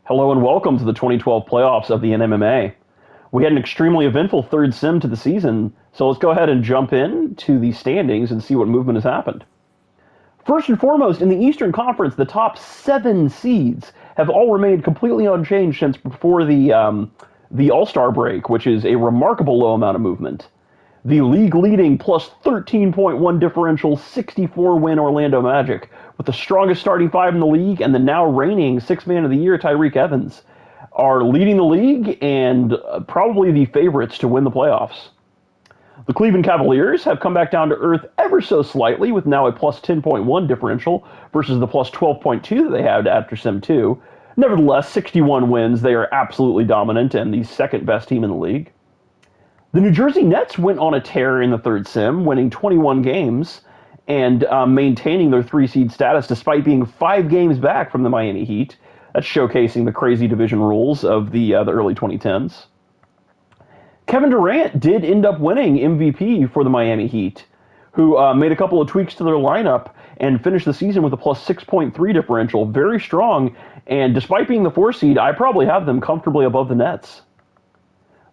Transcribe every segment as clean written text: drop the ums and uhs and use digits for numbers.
Hello and welcome to the 2012 playoffs of the NMMA. We had an extremely eventful third sim to the season, so let's go ahead and jump in to the standings and see what movement has happened. First and foremost, in the Eastern Conference, the top 7 seeds have all remained completely unchanged since before the All-Star break, which is a remarkable low amount of movement. The league-leading plus 13.1 differential 64-win Orlando Magic, with the strongest starting five in the league and the now reigning Sixth Man of the Year Tyreke Evans, are leading the league and probably the favorites to win the playoffs. The Cleveland Cavaliers have come back down to earth ever so slightly, with now a plus 10.1 differential versus the plus 12.2 that they had after Sim 2. Nevertheless, 61 wins, they are absolutely dominant and the second best team in the league. The New Jersey Nets went on a tear in the third sim, winning 21 games and maintaining their 3 seed status despite being 5 games back from the Miami Heat. That's showcasing the crazy division rules of the early 2010s. Kevin Durant did end up winning MVP for the Miami Heat, who made a couple of tweaks to their lineup and finished the season with a plus 6.3 differential. Very strong, and despite being the 4 seed, I probably have them comfortably above the Nets.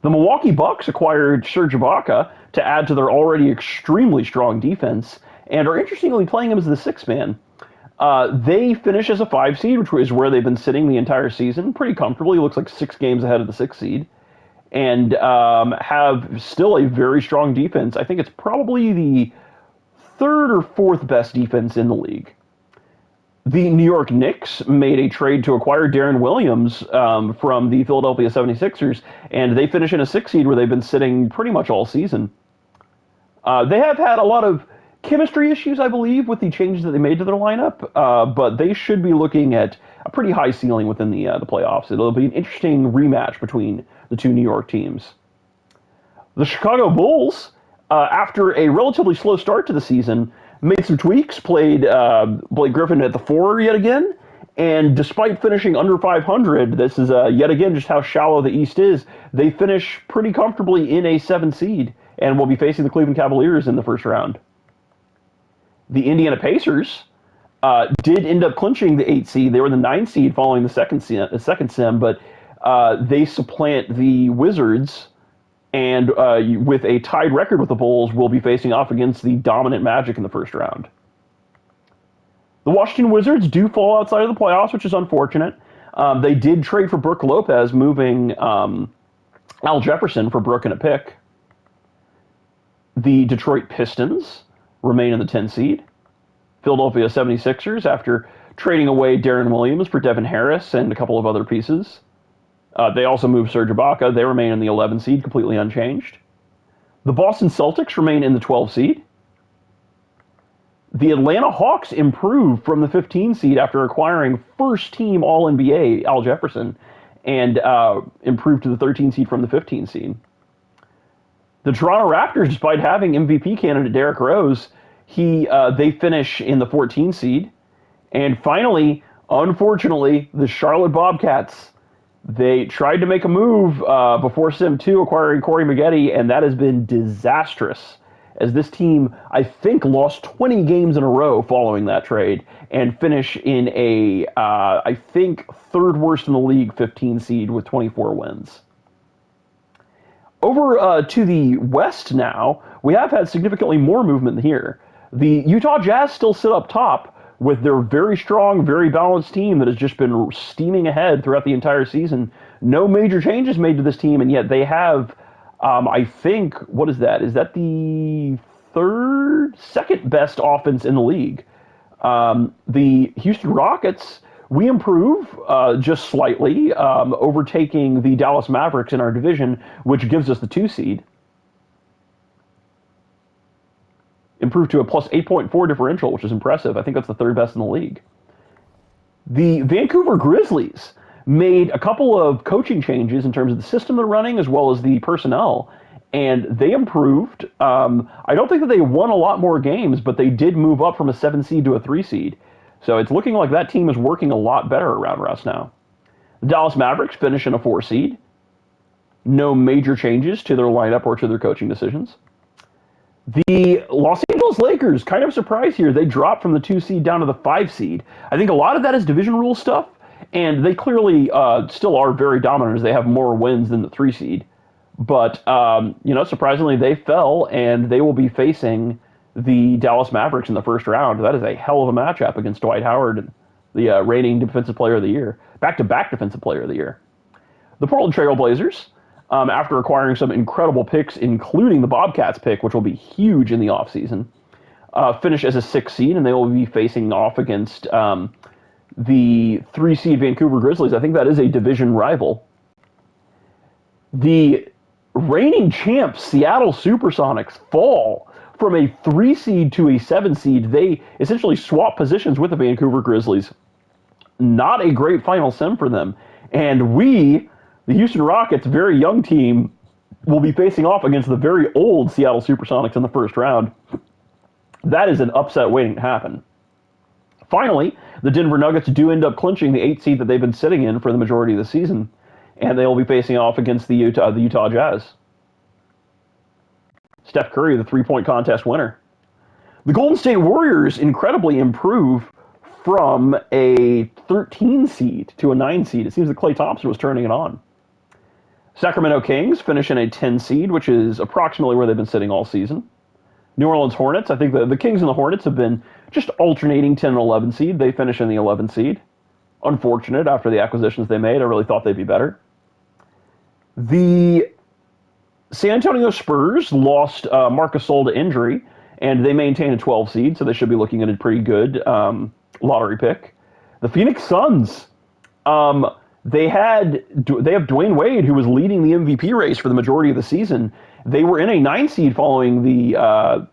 The Milwaukee Bucks acquired Serge Ibaka to add to their already extremely strong defense, and are interestingly playing him as the sixth man. They finish as a 5 seed, which is where they've been sitting the entire season, pretty comfortably. Looks like 6 games ahead of the 6 seed, and have still a very strong defense. I think it's probably the third or fourth best defense in the league. The New York Knicks made a trade to acquire Deron Williams from the Philadelphia 76ers, and they finish in a 6 seed where they've been sitting pretty much all season. They have had a lot of chemistry issues, I believe, with the changes that they made to their lineup, but they should be looking at a pretty high ceiling within the playoffs. It'll be an interesting rematch between the two New York teams. The Chicago Bulls, after a relatively slow start to the season, made some tweaks, played Blake Griffin at the 4 yet again, and despite finishing under 500, this is yet again just how shallow the East is. They finish pretty comfortably in a 7 seed and will be facing the Cleveland Cavaliers in the first round. The Indiana Pacers did end up clinching the 8 seed. They were the 9 seed following the second sim, but they supplant the Wizards, and with a tied record with the Bulls, will be facing off against the dominant Magic in the first round. The Washington Wizards do fall outside of the playoffs, which is unfortunate. They did trade for Brook Lopez, moving Al Jefferson for Brook and a pick. The Detroit Pistons remain in the 10 seed. Philadelphia 76ers, after trading away Deron Williams for Devin Harris and a couple of other pieces. They also moved Serge Ibaka. They remain in the 11 seed, completely unchanged. The Boston Celtics remain in the 12 seed. The Atlanta Hawks improved from the 15 seed after acquiring first-team All-NBA Al Jefferson, and improved to the 13 seed from the 15 seed. The Toronto Raptors, despite having MVP candidate Derrick Rose, they finish in the 14 seed. And finally, unfortunately, the Charlotte Bobcats, they tried to make a move before Sim 2, acquiring Corey Maggette, and that has been disastrous, as this team, I think, lost 20 games in a row following that trade and finish in a, I think, third worst in the league 15 seed with 24 wins. Over to the West now, we have had significantly more movement here. The Utah Jazz still sit up top with their very strong, very balanced team that has just been steaming ahead throughout the entire season. No major changes made to this team, and yet they have, I think, what is that? Is that the second best offense in the league? The Houston Rockets, we improve just slightly, overtaking the Dallas Mavericks in our division, which gives us the 2 seed. Improved to a plus 8.4 differential, which is impressive. I think that's the third best in the league. The Vancouver Grizzlies made a couple of coaching changes in terms of the system they're running as well as the personnel, and they improved. I don't think that they won a lot more games, but they did move up from a 7 seed to a 3 seed. So it's looking like that team is working a lot better around us now. The Dallas Mavericks finish in a 4 seed. No major changes to their lineup or to their coaching decisions. The Los Angeles Lakers, kind of surprised here. They dropped from the 2 seed down to the 5 seed. I think a lot of that is division rule stuff, And they clearly still are very dominant as they have more wins than the 3 seed. But, surprisingly, they fell, and they will be facing the Dallas Mavericks in the first round. That is a hell of a matchup against Dwight Howard, the reigning Defensive Player of the Year, back-to-back Defensive Player of the Year. The Portland Trail Blazers, after acquiring some incredible picks, including the Bobcats pick, which will be huge in the offseason, finish as a 6 seed, and they will be facing off against the 3 seed Vancouver Grizzlies. I think that is a division rival. The reigning champs, Seattle Supersonics, fall from a 3 seed to a 7 seed. They essentially swap positions with the Vancouver Grizzlies. Not a great final sim for them. And we, the Houston Rockets, very young team, will be facing off against the very old Seattle Supersonics in the first round. That is an upset waiting to happen. Finally, the Denver Nuggets do end up clinching the 8 seed that they've been sitting in for the majority of the season, and they will be facing off against the Utah Jazz. Steph Curry, the three-point contest winner. The Golden State Warriors incredibly improve from a 13 seed to a 9 seed. It seems that Klay Thompson was turning it on. Sacramento Kings finish in a 10 seed, which is approximately where they've been sitting all season. New Orleans Hornets, I think the Kings and the Hornets have been just alternating 10 and 11 seed. They finish in the 11 seed. Unfortunate after the acquisitions they made. I really thought they'd be better. The San Antonio Spurs lost Marc Gasol to injury, and they maintain a 12 seed, so they should be looking at a pretty good lottery pick. The Phoenix Suns, they have Dwayne Wade, who was leading the MVP race for the majority of the season. They were in a 9 seed following the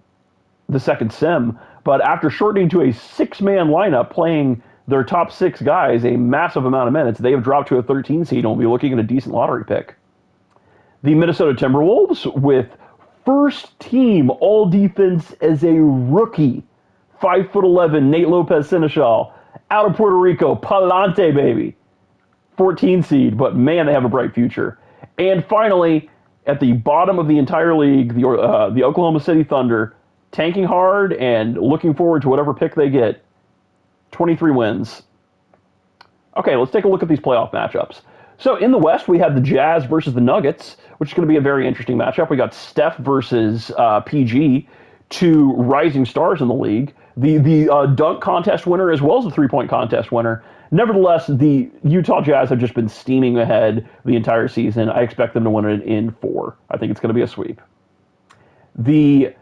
second sim, but after shortening to a 6-man lineup, playing their top 6 guys a massive amount of minutes, they have dropped to a 13 seed and will be looking at a decent lottery pick. The Minnesota Timberwolves, with first team all defense as a rookie, 5'11", Nate Lopez Seneschal, out of Puerto Rico, Palante, baby. 14 seed, but man, they have a bright future. And finally, at the bottom of the entire league, the Oklahoma City Thunder, tanking hard and looking forward to whatever pick they get. 23 wins. Okay, let's take a look at these playoff matchups. So in the West, we have the Jazz versus the Nuggets, which is going to be a very interesting matchup. We got Steph versus PG, 2 rising stars in the league. The dunk contest winner as well as the three-point contest winner. Nevertheless, the Utah Jazz have just been steaming ahead the entire season. I expect them to win it in 4. I think it's going to be a sweep. The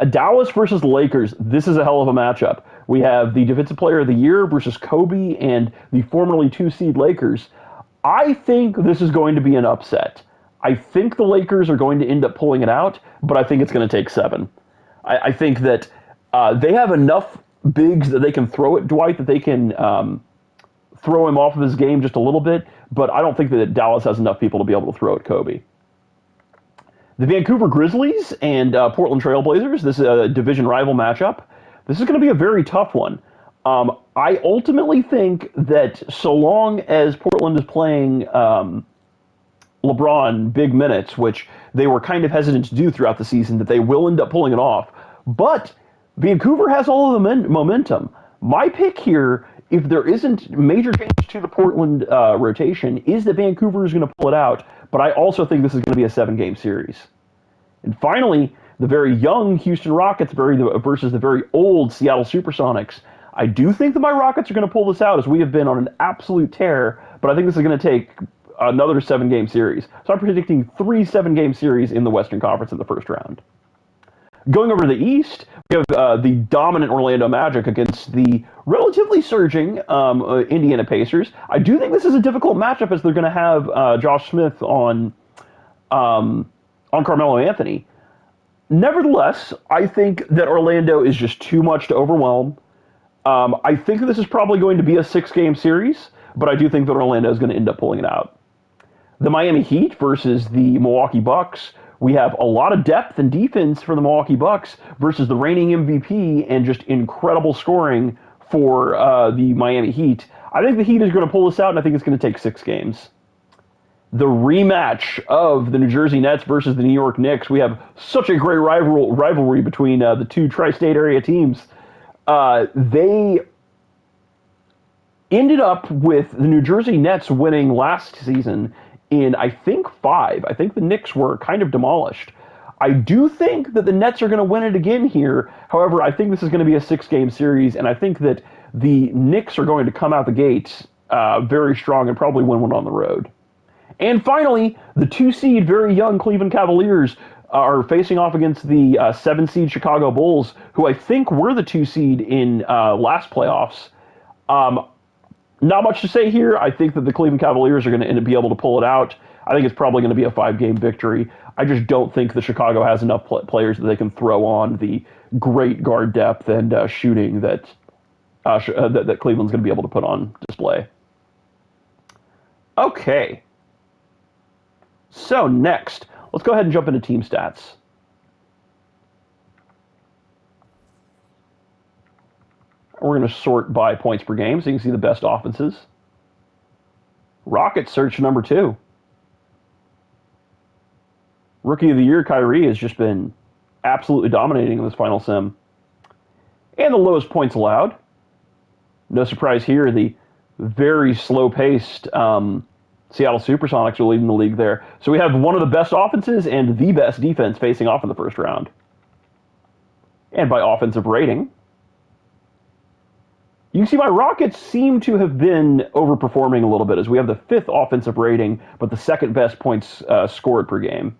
Dallas versus the Lakers, this is a hell of a matchup. We have the Defensive Player of the Year versus Kobe and the formerly 2 seed Lakers. I think this is going to be an upset. I think the Lakers are going to end up pulling it out, but I think it's going to take 7. I think that they have enough bigs that they can throw at Dwight, that they can throw him off of his game just a little bit, but I don't think that Dallas has enough people to be able to throw at Kobe. The Vancouver Grizzlies and Portland Trail Blazers, this is a division rival matchup. This is going to be a very tough one. I ultimately think that so long as Portland is playing LeBron big minutes, which they were kind of hesitant to do throughout the season, that they will end up pulling it off. But Vancouver has all of the momentum. My pick here, if there isn't major change to the Portland rotation, is that Vancouver is going to pull it out. But I also think this is going to be a 7-game series. And finally, the very young Houston Rockets versus the very old Seattle Supersonics. I do think that my Rockets are going to pull this out, as we have been on an absolute tear, but I think this is going to take another 7-game series. So I'm predicting 3 7-game series in the Western Conference in the first round. Going over to the East, we have the dominant Orlando Magic against the relatively surging Indiana Pacers. I do think this is a difficult matchup, as they're going to have Josh Smith on Carmelo Anthony. Nevertheless, I think that Orlando is just too much to overwhelm. I think this is probably going to be a 6-game series, but I do think that Orlando is going to end up pulling it out. The Miami Heat versus the Milwaukee Bucks. We have a lot of depth and defense for the Milwaukee Bucks versus the reigning MVP and just incredible scoring for the Miami Heat. I think the Heat is going to pull this out, and I think it's going to take 6 games. The rematch of the New Jersey Nets versus the New York Knicks. We have such a great rivalry between the two tri-state area teams. They ended up with the New Jersey Nets winning last season in, I think, five. I think the Knicks were kind of demolished. I do think that the Nets are going to win it again here. However, I think this is going to be a six-game series, and I think that the Knicks are going to come out the gate very strong and probably win one on the road. And finally, the two-seed, very young Cleveland Cavaliers are facing off against the seven-seed Chicago Bulls, who I think were the two-seed in last playoffs. Um, Not much to say here. I think that the Cleveland Cavaliers are going to be able to pull it out. I think it's probably going to be a five-game victory. I just don't think that Chicago has enough players that they can throw on the great guard depth and shooting that Cleveland's going to be able to put on display. Okay. So next, let's go ahead and jump into team stats. We're going to sort by points per game so you can see the best offenses. Rockets search number 2. Rookie of the Year, Kyrie, has just been absolutely dominating in this final sim. And the lowest points allowed. No surprise here, the very slow-paced Seattle Supersonics are leading the league there. So we have one of the best offenses and the best defense facing off in the first round. And by offensive rating, you can see my Rockets seem to have been overperforming a little bit, as we have the 5th offensive rating, but the 2nd best points scored per game.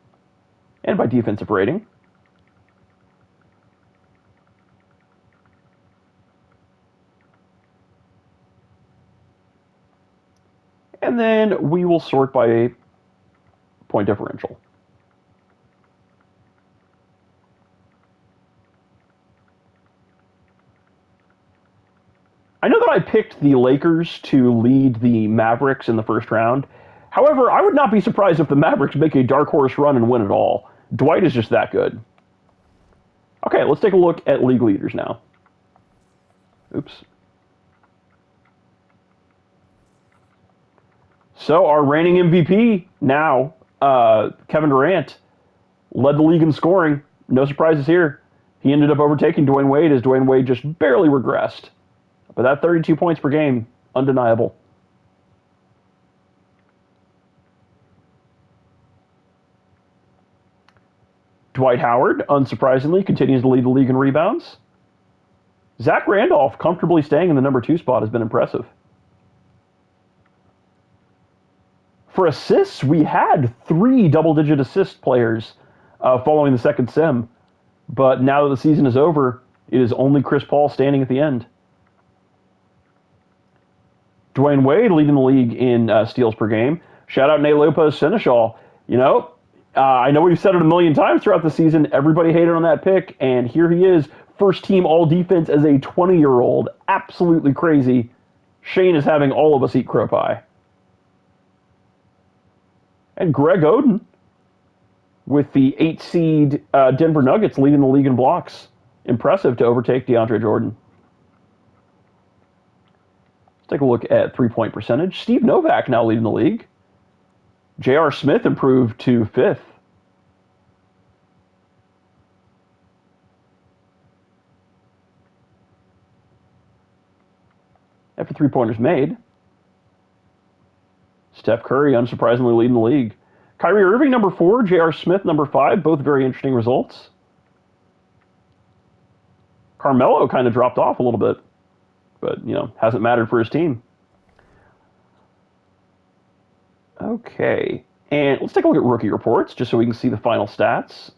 And by defensive rating, and then we will sort by point differential. I know that I picked the Lakers to lead the Mavericks in the first round. However, I would not be surprised if the Mavericks make a dark horse run and win it all. Dwight is just that good. Okay, let's take a look at league leaders now. Oops. So our reigning MVP now, Kevin Durant, led the league in scoring. No surprises here. He ended up overtaking Dwayne Wade as Dwayne Wade just barely regressed. But that 32 points per game, undeniable. Dwight Howard, unsurprisingly, continues to lead the league in rebounds. Zach Randolph comfortably staying in the number 2 spot has been impressive. For assists, we had 3 double-digit assist players following the second sim. But now that the season is over, it is only Chris Paul standing at the end. Dwayne Wade leading the league in steals per game. Shout out Nate Lopez Seneschal. You know, I know we've said it a million times throughout the season. Everybody hated on that pick, and here he is, first team all defense as a 20-year-old. Absolutely crazy. Shane is having all of us eat crow pie. And Greg Oden with the 8 seed Denver Nuggets leading the league in blocks. Impressive to overtake DeAndre Jordan. Let's take a look at 3-point percentage. Steve Novak now leading the league. J.R. Smith improved to 5th. After 3-pointers made, Steph Curry unsurprisingly leading the league. Kyrie Irving number 4, J.R. Smith number 5, both very interesting results. Carmelo kind of dropped off a little bit, but, you know, hasn't mattered for his team. Okay, and let's take a look at rookie reports just so we can see the final stats.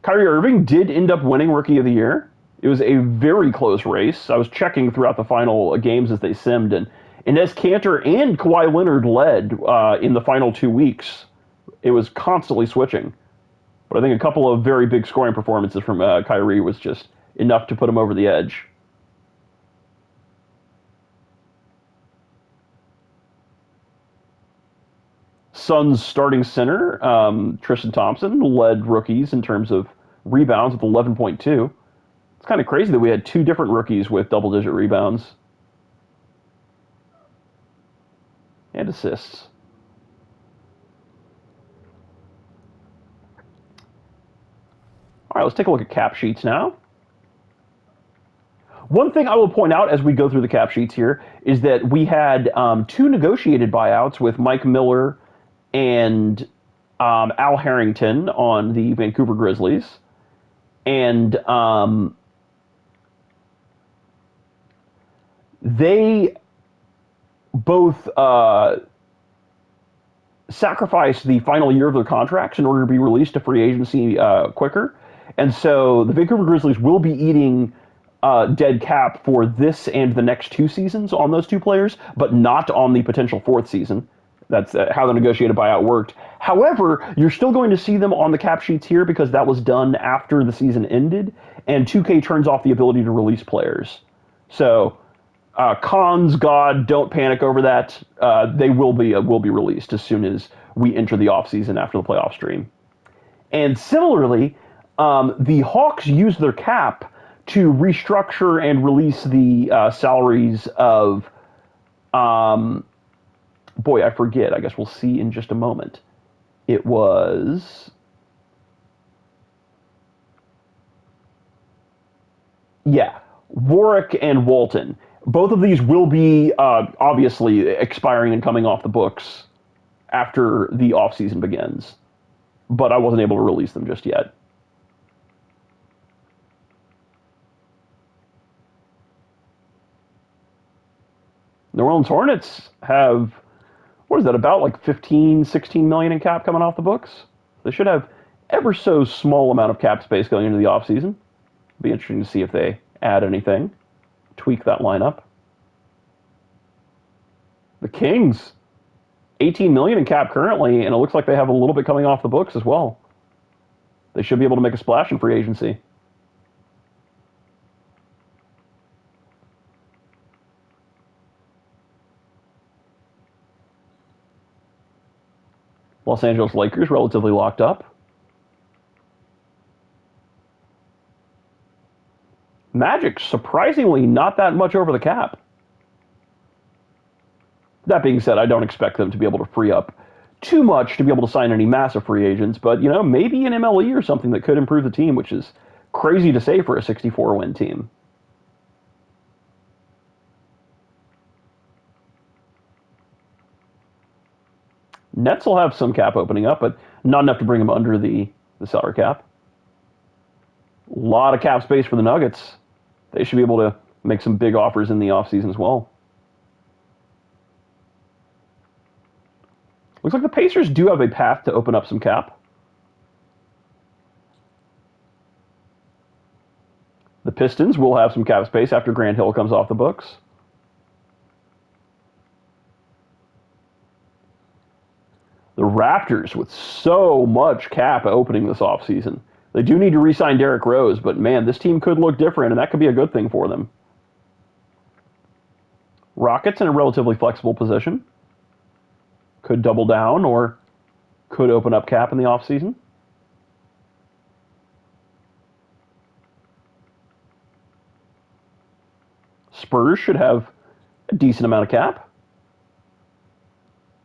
Kyrie Irving did end up winning Rookie of the Year. It was a very close race. I was checking throughout the final games as they simmed, and Enes Kanter and Kawhi Leonard led in the final 2 weeks. It was constantly switching. But I think a couple of very big scoring performances from Kyrie was just enough to put him over the edge. Suns starting center, Tristan Thompson, led rookies in terms of rebounds with 11.2. It's kind of crazy that we had 2 different rookies with double-digit rebounds and assists. All right, let's take a look at cap sheets now. One thing I will point out as we go through the cap sheets here is that we had two negotiated buyouts with Mike Miller and Al Harrington on the Vancouver Grizzlies. And they both sacrificed the final year of their contracts in order to be released to free agency quicker. And so the Vancouver Grizzlies will be eating dead cap for this and the next two seasons on those two players, but not on the potential fourth season. That's how the negotiated buyout worked. However, you're still going to see them on the cap sheets here because that was done after the season ended, and 2K turns off the ability to release players. So, cons, God, don't panic over that. They will be released as soon as we enter the offseason after the playoff stream. And similarly, the Hawks use their cap to restructure and release the salaries of boy, I forget. I guess we'll see in just a moment. It was... Yeah, Warwick and Walton. Both of these will be obviously expiring and coming off the books after the offseason begins. But I wasn't able to release them just yet. New Orleans Hornets have... what is that, about like 15, 16 million in cap coming off the books? They should have ever so small amount of cap space going into the offseason. Be interesting to see if they add anything, tweak that lineup. The Kings, 18 million in cap currently, and it looks like they have a little bit coming off the books as well. They should be able to make a splash in free agency. Los Angeles Lakers relatively locked up. Magic, surprisingly, not that much over the cap. That being said, I don't expect them to be able to free up too much to be able to sign any massive free agents, but, you know, maybe an MLE or something that could improve the team, which is crazy to say for a 64-win team. Nets will have some cap opening up, but not enough to bring them under the salary cap. A lot of cap space for the Nuggets. They should be able to make some big offers in the offseason as well. Looks like the Pacers do have a path to open up some cap. The Pistons will have some cap space after Grant Hill comes off the books. The Raptors with so much cap opening this offseason. They do need to re-sign Derrick Rose, but man, this team could look different, and that could be a good thing for them. Rockets in a relatively flexible position. Could double down or could open up cap in the offseason. Spurs should have a decent amount of cap.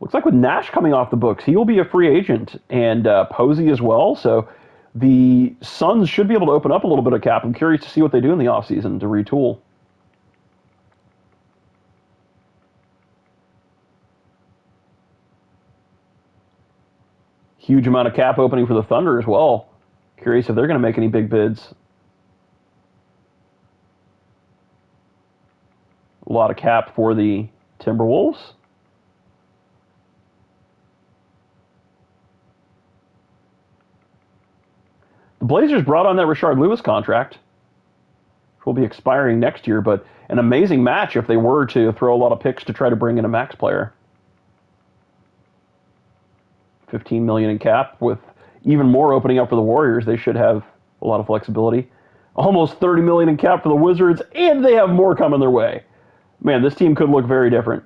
Looks like with Nash coming off the books, he will be a free agent, and Posey as well. So the Suns should be able to open up a little bit of cap. I'm curious to see what they do in the offseason to retool. Huge amount of cap opening for the Thunder as well. Curious if they're going to make any big bids. A lot of cap for the Timberwolves. The Blazers brought on that Rashard Lewis contract, which will be expiring next year, but an amazing match if they were to throw a lot of picks to try to bring in a max player. 15 million in cap with even more opening up for the Warriors. They should have a lot of flexibility. Almost 30 million in cap for the Wizards, and they have more coming their way. Man, this team could look very different.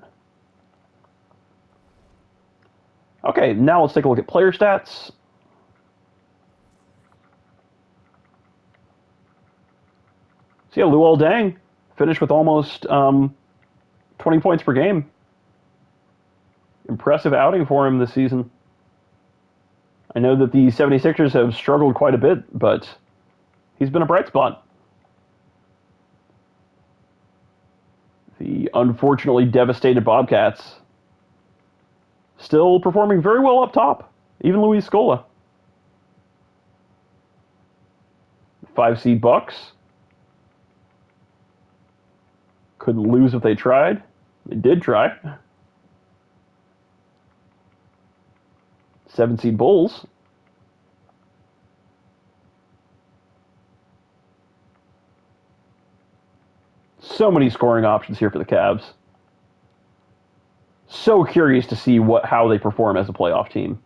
Okay, now let's take a look at player stats. So yeah, Luol Deng finished with almost 20 points per game. Impressive outing for him this season. I know that the 76ers have struggled quite a bit, but he's been a bright spot. The unfortunately devastated Bobcats still performing very well up top. Even Luis Scola. 5 seed Bucks. Couldn't lose if they tried. They did try. 7 seed Bulls. So many scoring options here for the Cavs. So curious to see how they perform as a playoff team.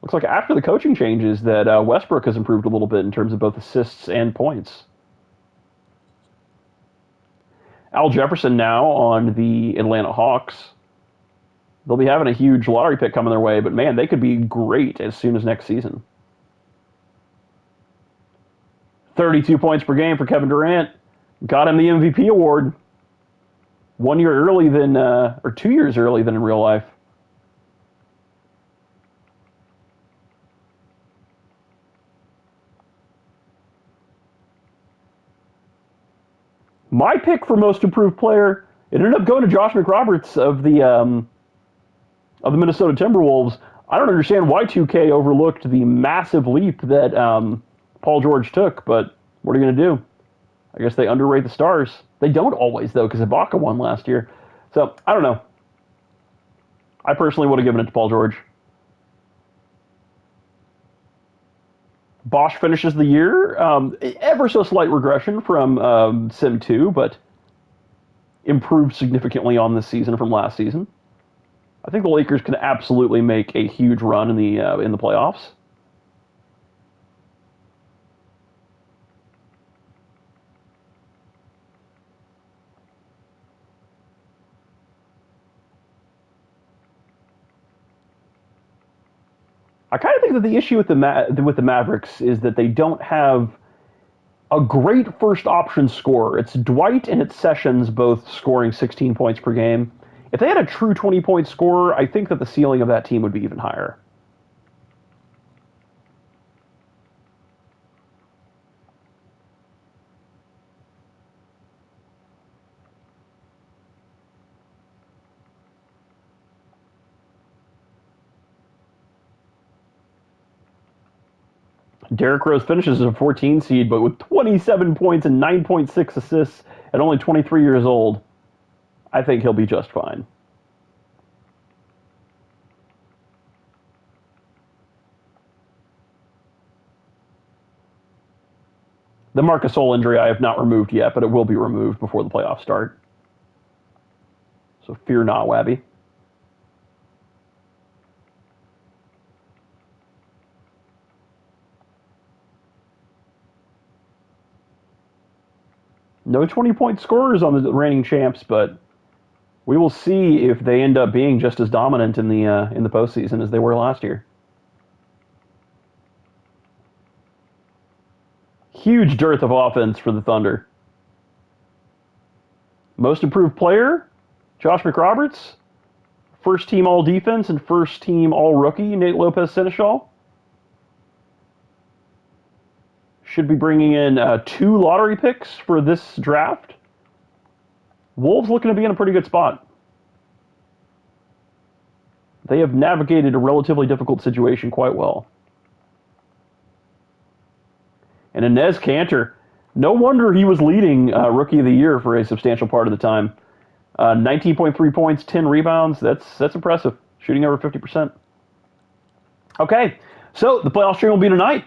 Looks like after the coaching changes that Westbrook has improved a little bit in terms of both assists and points. Al Jefferson now on the Atlanta Hawks. They'll be having a huge lottery pick coming their way, but man, they could be great as soon as next season. 32 points per game for Kevin Durant. Got him the MVP award. 1 year early than, or 2 years early than in real life. My pick for most improved player, it ended up going to Josh McRoberts of the Minnesota Timberwolves. I don't understand why 2K overlooked the massive leap that Paul George took, but what are you going to do? I guess they underrate the stars. They don't always, though, because Ibaka won last year. So, I don't know. I personally would have given it to Paul George. Bosch finishes the year. Ever so slight regression from Sim 2, but improved significantly on this season from last season. I think the Lakers can absolutely make a huge run in the playoffs. I kind of think that the issue with the Mavericks is that they don't have a great first option scorer. It's Dwight and it's Sessions both scoring 16 points per game. If they had a true 20-point scorer, I think that the ceiling of that team would be even higher. Derrick Rose finishes as a 14 seed, but with 27 points and 9.6 assists at only 23 years old, I think he'll be just fine. The Marc Gasol injury I have not removed yet, but it will be removed before the playoffs start. So fear not, Wabby. No 20-point scorers on the reigning champs, but we will see if they end up being just as dominant in the postseason as they were last year. Huge dearth of offense for the Thunder. Most improved player, Josh McRoberts. First team all defense and first team all rookie, Nate Lopez Seneschal. Should be bringing in 2 lottery picks for this draft. Wolves looking to be in a pretty good spot. They have navigated a relatively difficult situation quite well. And Enes Kanter, no wonder he was leading Rookie of the Year for a substantial part of the time. 19.3 points, 10 rebounds. That's impressive. Shooting over 50%. Okay, so the playoff stream will be tonight.